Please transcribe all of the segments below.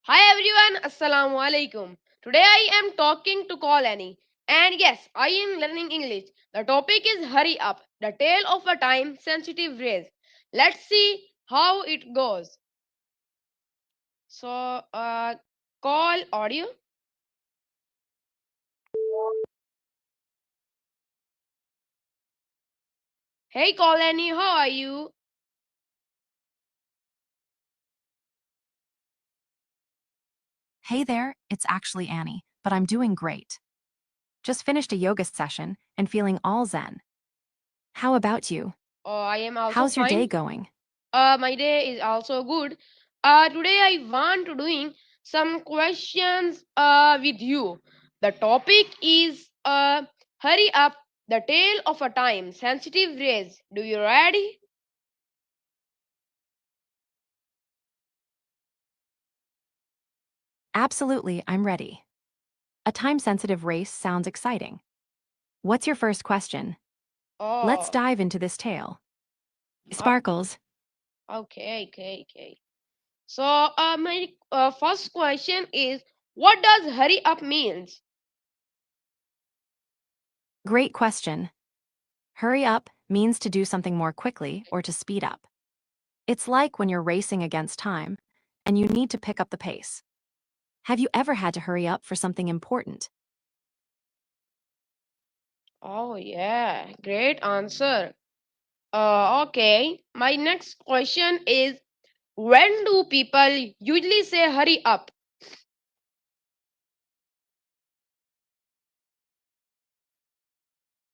Hi everyone, Assalamu alaikum. Today I am talking to Colani, and yes, I am learning English. The topic is hurry up, the tale of a time sensitive race. Let's see how it goes. So, call audio. Hey Colani, how are you? Hey there, it's actually Annie, but I'm doing great. Just finished a yoga session and feeling all zen. How about you? I am also How's your day fine. going? My day is also good. Today I want to doing some questions with you. The topic is hurry up, the tale of a time sensitive race. Do you ready? Absolutely, I'm ready. A time-sensitive race sounds exciting. What's your first question? Let's Oh, dive into this tale. uh, Sparkles, okay. So my first question is, what does hurry up means? great question. Hurry up means to do something more quickly or to speed up. It's like when you're racing against time and you need to pick up the pace. Have you ever had to hurry up for something important? Oh yeah, great answer. Okay, my next question is, when do people usually say hurry up?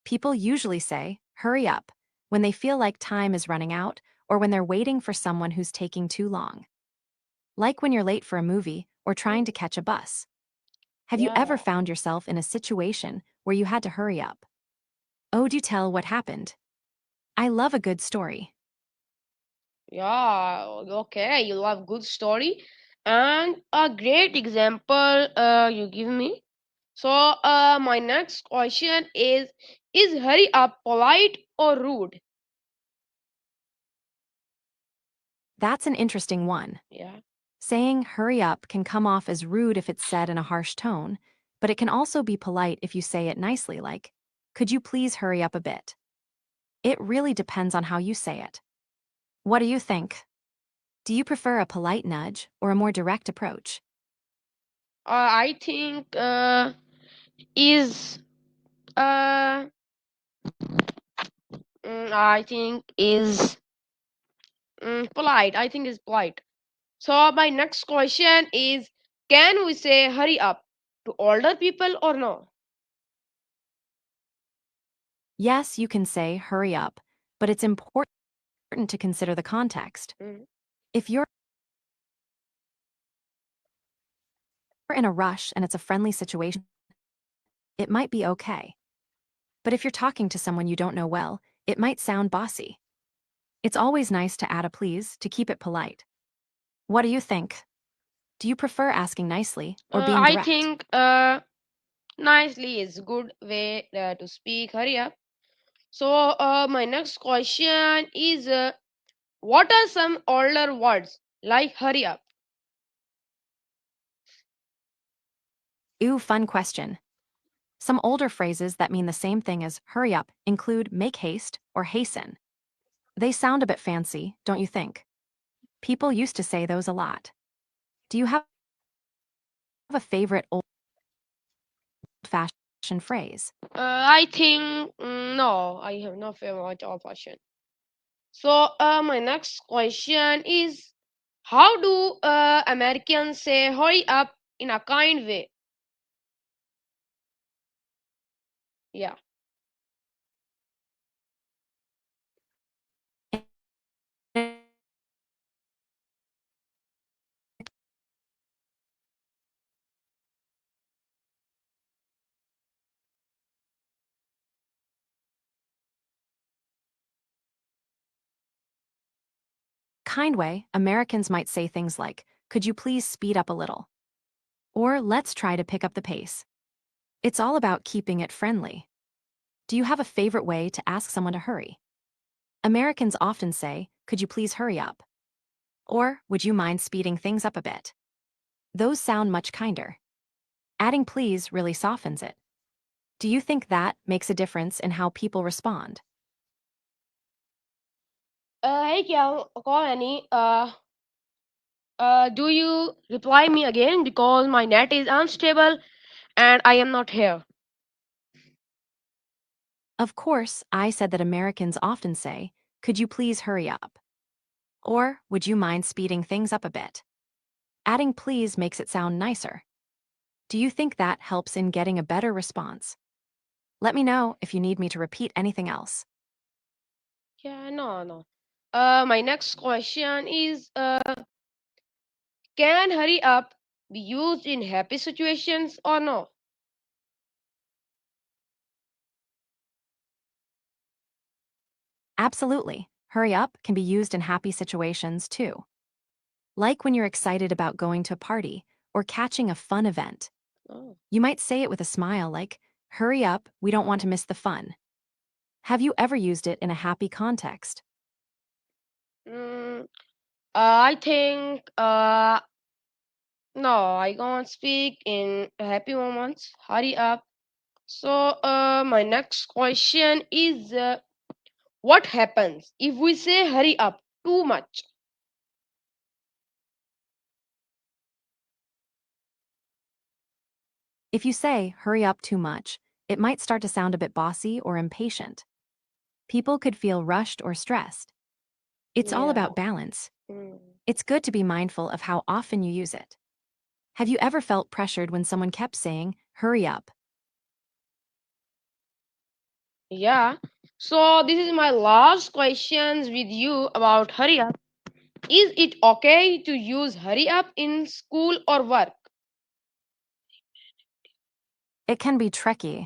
People usually say, hurry up, when they feel like time is running out or when they're waiting for someone who's taking too long. Like when you're late for a movie or trying to catch a bus. Have you ever Yeah, found yourself in a situation where you had to hurry up? Oh, do tell what happened. I love a good story. yeah, okay, you love good story and a great example you give me. So, my next question is hurry up polite or rude? That's an interesting one. Yeah. Saying hurry up can come off as rude if it's said in a harsh tone, but it can also be polite if you say it nicely, like, could you please hurry up a bit? It really depends on how you say it. What do you think? Do you prefer a polite nudge or a more direct approach? I think is uh I think is polite. I think is polite. So my next question is, can we say hurry up to older people or no? Yes, you can say hurry up, but it's important to consider the context. Mm. If you're in a rush and it's a friendly situation, it might be okay. But if you're talking to someone you don't know well, it might sound bossy. It's always nice to add a please to keep it polite. What do you think? Do you prefer asking nicely or being I direct? think nicely is good way to speak. Hurry up. So my next question is, what are some older words like hurry up? Ooh, fun question. Some older phrases that mean the same thing as hurry up include make haste or hasten. They sound a bit fancy, don't you think? People used to say those a lot. Do you have a favorite old-fashioned phrase? I think no, I have no favorite of fashion. So my next question is, how do Americans say hurry up in a kind way? Yeah. Kind way, Americans might say things like, could you please speed up a little? Or let's try to pick up the pace. It's all about keeping it friendly. Do you have a favorite way to ask someone to hurry? Americans often say, could you please hurry up? Or would you mind speeding things up a bit? Those sound much kinder. Adding please really softens it. Do you think that makes a difference in how people respond? Hey, call Annie. Do you reply me again because my net is unstable and I am not here? Of course, I said that Americans often say, "Could you please hurry up?" Or, "Would you mind speeding things up a bit?" Adding please makes it sound nicer. Do you think that helps in getting a better response? Let me know if you need me to repeat anything else. Yeah, no. My next question is, can hurry up be used in happy situations or no? Absolutely. Hurry up can be used in happy situations too. Like when you're excited about going to a party or catching a fun event. Oh. You might say it with a smile like, "Hurry up, we don't want to miss the fun." Have you ever used it in a happy context? Mm, I think no, I can't speak in happy moments. Hurry up. So my next question is, what happens if we say hurry up too much? If you say, "Hurry up" too much, it might start to sound a bit bossy or impatient. People could feel rushed or stressed. It's all Yeah. about balance. Mm. It's good to be mindful of how often you use it. Have you ever felt pressured when someone kept saying, "Hurry up"? Yeah. So this is my last questions with you about hurry up. Is it okay to use hurry up in school or work? It can be tricky.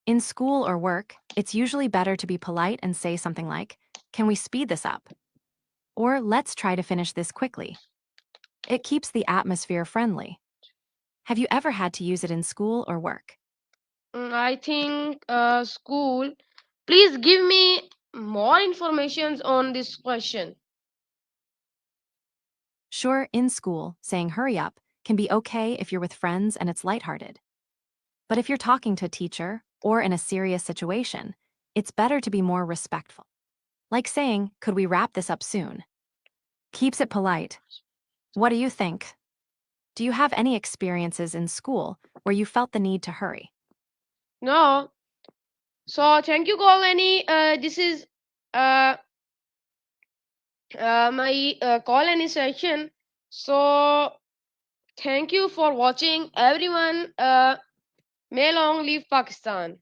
In school or work, it's usually better to be polite and say something like, "Can we speed this up?" Or, "Let's try to finish this quickly." It keeps the atmosphere friendly. Have you ever had to use it in school or work? I think school. Please give me more information on this question. Sure, in school, saying "hurry up" can be okay if you're with friends and it's lighthearted. But if you're talking to a teacher or in a serious situation, it's better to be more respectful. Like saying, "Could we wrap this up soon?" Keeps it polite. What do you think? Do you have any experiences in school where you felt the need to hurry? No. So thank you, Colony. This is uh, my Colony session. So thank you for watching, everyone. May long live Pakistan.